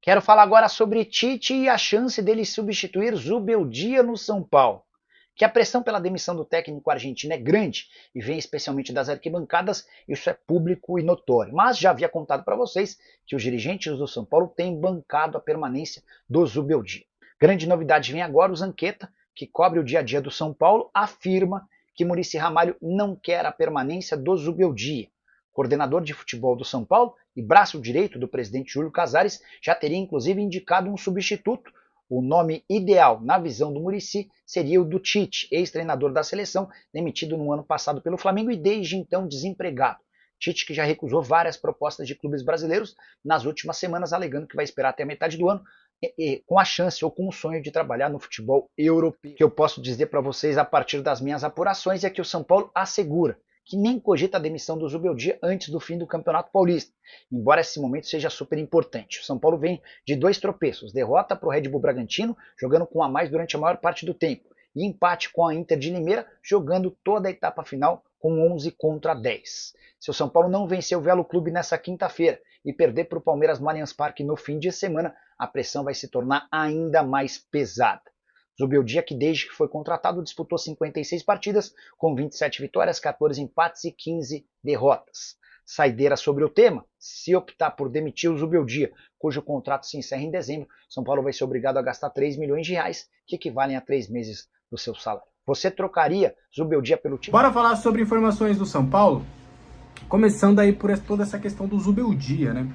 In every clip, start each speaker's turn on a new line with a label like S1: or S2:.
S1: Quero falar agora sobre Tite e a chance dele substituir Zubeldia no São Paulo. Que a pressão pela demissão do técnico argentino é grande e vem especialmente das arquibancadas, isso é público e notório. Mas já havia contado para vocês que os dirigentes do São Paulo têm bancado a permanência do Zubeldia. Grande novidade vem agora: o Zanqueta, que cobre o dia a dia do São Paulo, afirma que Muricy Ramalho não quer a permanência do Zubeldia. Coordenador de futebol do São Paulo e braço direito do presidente Júlio Casares, já teria inclusive indicado um substituto. O nome ideal, na visão do Muricy, seria o do Tite, ex-treinador da seleção, demitido no ano passado pelo Flamengo e desde então desempregado. Tite, que já recusou várias propostas de clubes brasileiros nas últimas semanas, alegando que vai esperar até a metade do ano, com a chance ou com o sonho de trabalhar no futebol europeu. O que eu posso dizer para vocês a partir das minhas apurações é que o São Paulo assegura que nem cogita a demissão do Zubeldia antes do fim do Campeonato Paulista, embora esse momento seja super importante. O São Paulo vem de 2 tropeços: derrota para o Red Bull Bragantino, jogando com a mais durante a maior parte do tempo, e empate com a Inter de Limeira, jogando toda a etapa final com 11 contra 10. Se o São Paulo não vencer o Velo Clube nessa quinta-feira e perder para o Palmeiras no Allianz Parque no fim de semana, a pressão vai se tornar ainda mais pesada. Zubeldia, que desde que foi contratado disputou 56 partidas, com 27 vitórias, 14 empates e 15 derrotas. Saideira sobre o tema: se optar por demitir o Zubeldia, cujo contrato se encerra em dezembro, São Paulo vai ser obrigado a gastar 3 milhões de reais, que equivalem a 3 meses do seu salário. Você trocaria Zubeldia pelo time?
S2: Bora falar sobre informações do São Paulo? Começando aí por toda essa questão do Zubeldia, né?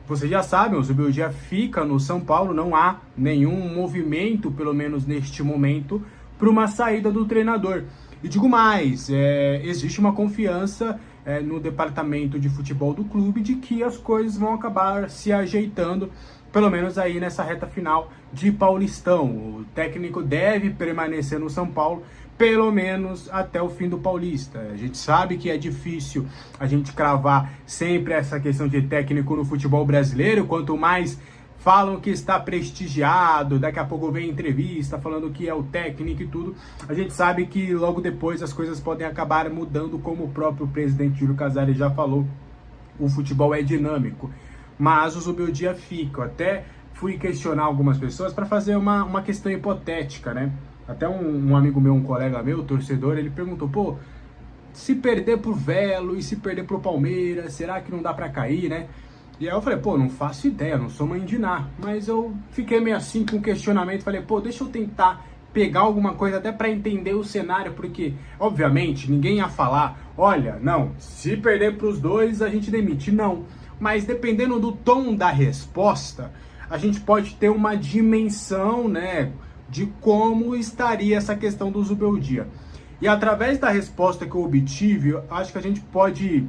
S2: Vocês já sabem, o Zubeldia fica no São Paulo, não há nenhum movimento, pelo menos neste momento, para uma saída do treinador. E digo mais, existe uma confiança no departamento de futebol do clube de que as coisas vão acabar se ajeitando, pelo menos aí nessa reta final de Paulistão. O técnico deve permanecer no São Paulo, pelo menos até o fim do Paulista. A gente sabe que é difícil a gente cravar sempre essa questão de técnico no futebol brasileiro. Quanto mais falam que está prestigiado, daqui a pouco vem entrevista falando que é o técnico e tudo, a gente sabe que logo depois as coisas podem acabar mudando, como o próprio presidente Júlio Casares já falou. O futebol é dinâmico, mas o Zubeldia fica. Eu até fui questionar algumas pessoas para fazer uma questão hipotética, né? Até um amigo meu, um colega meu, torcedor, ele perguntou: pô, se perder pro Velo e se perder pro Palmeiras, será que não dá pra cair, né? E aí eu falei: pô, não faço ideia, não sou mãe de Ná. Mas eu fiquei meio assim com questionamento, falei: pô, deixa eu tentar pegar alguma coisa até pra entender o cenário, porque, obviamente, ninguém ia falar: olha, não, se perder pros dois, a gente demite. Não, mas dependendo do tom da resposta, a gente pode ter uma dimensão, né, de como estaria essa questão do Zubeldia. E através da resposta que eu obtive, eu acho que a gente pode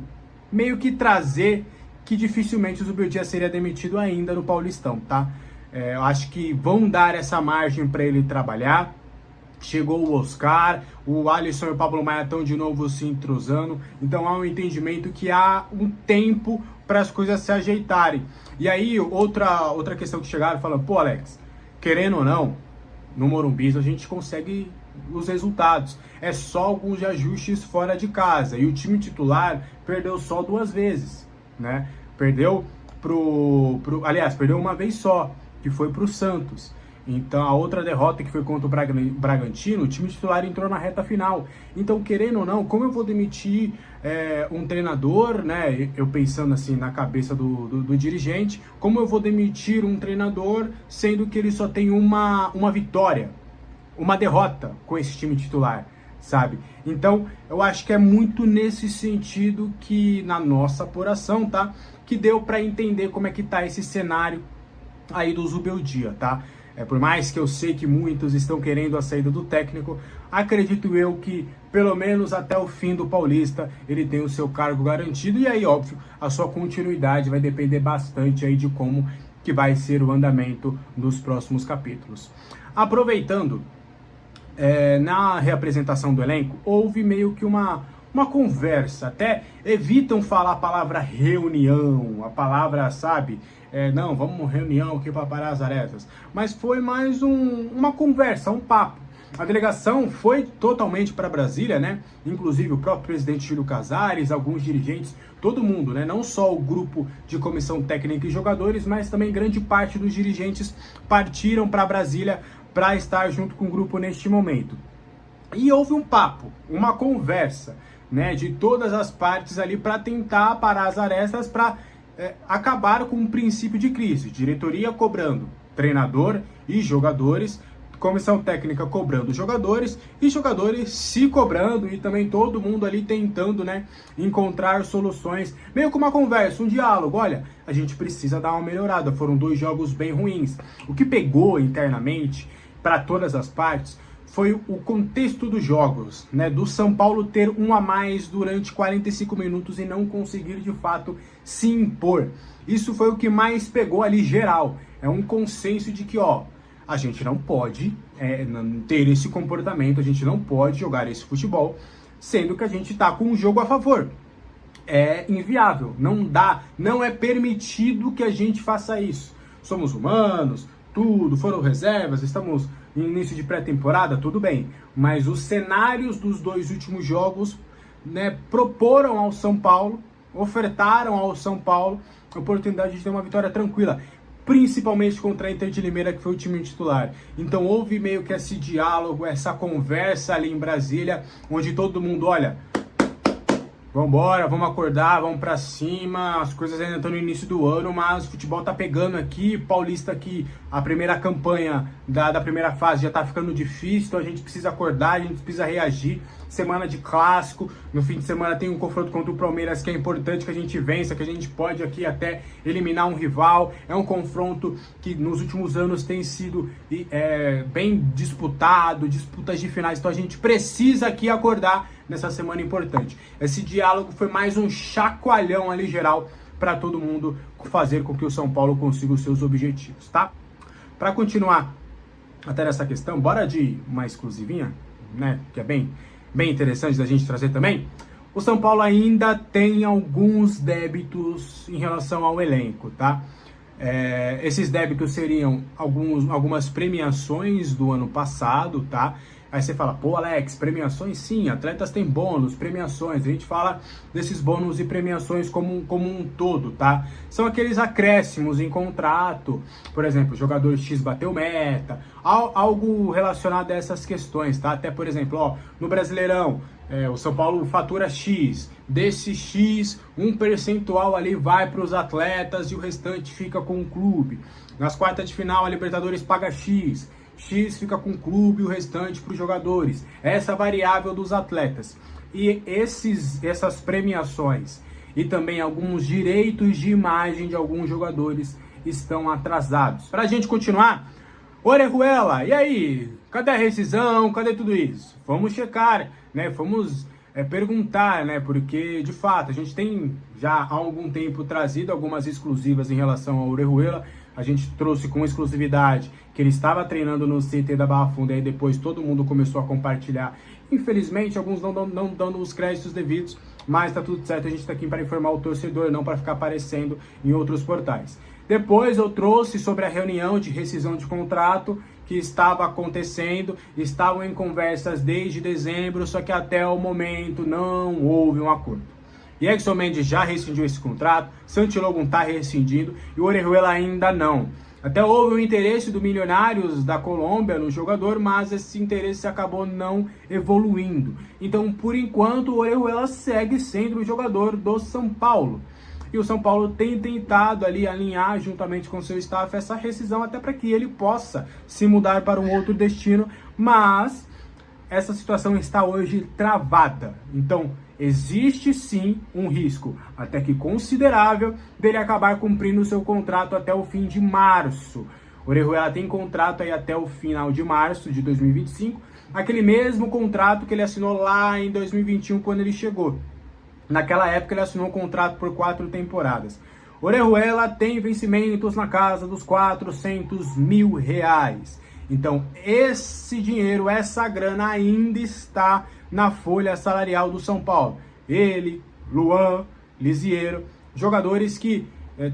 S2: meio que trazer que dificilmente o Zubeldia seria demitido ainda no Paulistão, tá? Eu acho que vão dar essa margem para ele trabalhar. Chegou o Oscar, o Alisson e o Pablo Maia estão de novo se entrosando, então há um entendimento que há um tempo para as coisas se ajeitarem. E aí, outra questão que chegaram falando: pô, Alex, querendo ou não, no Morumbi a gente consegue os resultados. É só alguns ajustes fora de casa. E o time titular perdeu só 2 vezes, né? Perdeu aliás, perdeu uma vez só, que foi pro Santos. Então, a outra derrota, que foi contra o Bragantino, o time titular entrou na reta final. Então, querendo ou não, como eu vou demitir um treinador, né? Eu pensando assim na cabeça do dirigente, como eu vou demitir um treinador sendo que ele só tem uma vitória, uma derrota com esse time titular, sabe? Então, eu acho que é muito nesse sentido que, na nossa apuração, tá? Que deu para entender como é que tá esse cenário aí do Zubeldia, tá? Por mais que eu sei que muitos estão querendo a saída do técnico, acredito eu que, pelo menos até o fim do Paulista, ele tem o seu cargo garantido. E aí, óbvio, a sua continuidade vai depender bastante aí de como que vai ser o andamento dos próximos capítulos. Aproveitando, na reapresentação do elenco, houve meio que uma conversa. Até evitam falar a palavra reunião, a palavra, sabe... não, vamos reunião aqui para parar as arestas. Mas foi mais uma conversa, um papo. A delegação foi totalmente para Brasília, né? Inclusive o próprio presidente Júlio Casares, alguns dirigentes, todo mundo, né? Não só o grupo de comissão técnica e jogadores, mas também grande parte dos dirigentes partiram para Brasília para estar junto com o grupo neste momento. E houve um papo, uma conversa, né, de todas as partes ali para tentar parar as arestas, para acabar com um princípio de crise. Diretoria cobrando treinador e jogadores, comissão técnica cobrando jogadores e jogadores se cobrando, e também todo mundo ali tentando, né, encontrar soluções, meio que uma conversa, um diálogo. Olha, a gente precisa dar uma melhorada, foram 2 jogos bem ruins. O que pegou internamente para todas as partes foi o contexto dos jogos, né, do São Paulo ter um a mais durante 45 minutos e não conseguir de fato se impor. Isso foi o que mais pegou ali geral. É um consenso de que, ó, a gente não pode ter esse comportamento, a gente não pode jogar esse futebol, sendo que a gente tá com um jogo a favor. É inviável, não dá, não é permitido que a gente faça isso. Somos humanos, tudo, foram reservas, estamos no início de pré-temporada, tudo bem. Mas os cenários dos 2 últimos jogos, né, proporam ao São Paulo, ofertaram ao São Paulo a oportunidade de ter uma vitória tranquila, principalmente contra a Inter de Limeira, que foi o time titular. Então houve meio que esse diálogo, essa conversa ali em Brasília, onde todo mundo, olha, vambora, vamos acordar, vamos pra cima, as coisas ainda estão no início do ano, mas o futebol tá pegando aqui, Paulista aqui, a primeira campanha da primeira fase já tá ficando difícil, então a gente precisa acordar, a gente precisa reagir. Semana de clássico, no fim de semana tem um confronto contra o Palmeiras que é importante que a gente vença, que a gente pode aqui até eliminar um rival. É um confronto que nos últimos anos tem sido bem disputado, disputas de finais, então a gente precisa aqui acordar nessa semana importante. Esse diálogo foi mais um chacoalhão ali geral para todo mundo fazer com que o São Paulo consiga os seus objetivos, tá? Para continuar até nessa questão, bora de uma exclusivinha, né, que é bem interessante da gente trazer também. O São Paulo ainda tem alguns débitos em relação ao elenco, tá? Esses débitos seriam algumas premiações do ano passado, tá? Aí você fala, pô, Alex, premiações? Sim, atletas têm bônus, premiações. A gente fala desses bônus e premiações como um todo, tá? São aqueles acréscimos em contrato, por exemplo, jogador X bateu meta, algo relacionado a essas questões, tá? Até, por exemplo, ó, no Brasileirão, o São Paulo fatura X, desse X, um percentual ali vai para os atletas e o restante fica com o clube. Nas quartas de final, a Libertadores paga X fica com o clube e o restante para os jogadores. Essa variável dos atletas. E essas premiações e também alguns direitos de imagem de alguns jogadores estão atrasados. Para a gente continuar, Orejuela, e aí? Cadê a rescisão? Cadê tudo isso? Vamos checar, né? Vamos perguntar, né? Porque, de fato, a gente tem já há algum tempo trazido algumas exclusivas em relação ao Orejuela. A gente trouxe com exclusividade que ele estava treinando no CT da Barra Funda, e aí depois todo mundo começou a compartilhar. Infelizmente, alguns não dando os créditos devidos, mas tá tudo certo, a gente tá aqui para informar o torcedor, não para ficar aparecendo em outros portais. Depois eu trouxe sobre a reunião de rescisão de contrato que estava acontecendo, estavam em conversas desde dezembro, só que até o momento não houve um acordo. E Edson Mendes já rescindiu esse contrato, Santi Logan está rescindindo e o Orejuela ainda não. Até houve o interesse do Milionários da Colômbia no jogador, mas esse interesse acabou não evoluindo. Então, por enquanto, o Orejuela segue sendo o jogador do São Paulo. E o São Paulo tem tentado ali alinhar juntamente com seu staff essa rescisão até para que ele possa se mudar para um outro destino, mas essa situação está hoje travada. Então, existe sim um risco, até que considerável, dele acabar cumprindo o seu contrato até o fim de março. O Orejuela tem contrato aí até o final de março de 2025, aquele mesmo contrato que ele assinou lá em 2021 quando ele chegou. Naquela época ele assinou um contrato por 4 temporadas. Orejuela tem vencimentos na casa dos R$400 mil. Então esse dinheiro, essa grana ainda está na folha salarial do São Paulo. Ele, Luan, Lisiero, jogadores que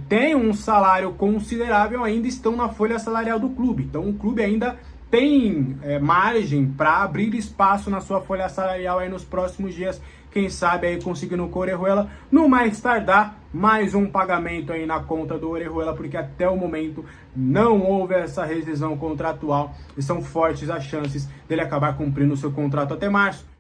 S2: têm um salário considerável ainda estão na folha salarial do clube. Então o clube ainda tem margem para abrir espaço na sua folha salarial aí nos próximos dias. Quem sabe aí conseguindo com o Orejuela, no mais tardar, mais um pagamento aí na conta do Orejuela, porque até o momento não houve essa rescisão contratual e são fortes as chances dele acabar cumprindo o seu contrato até março.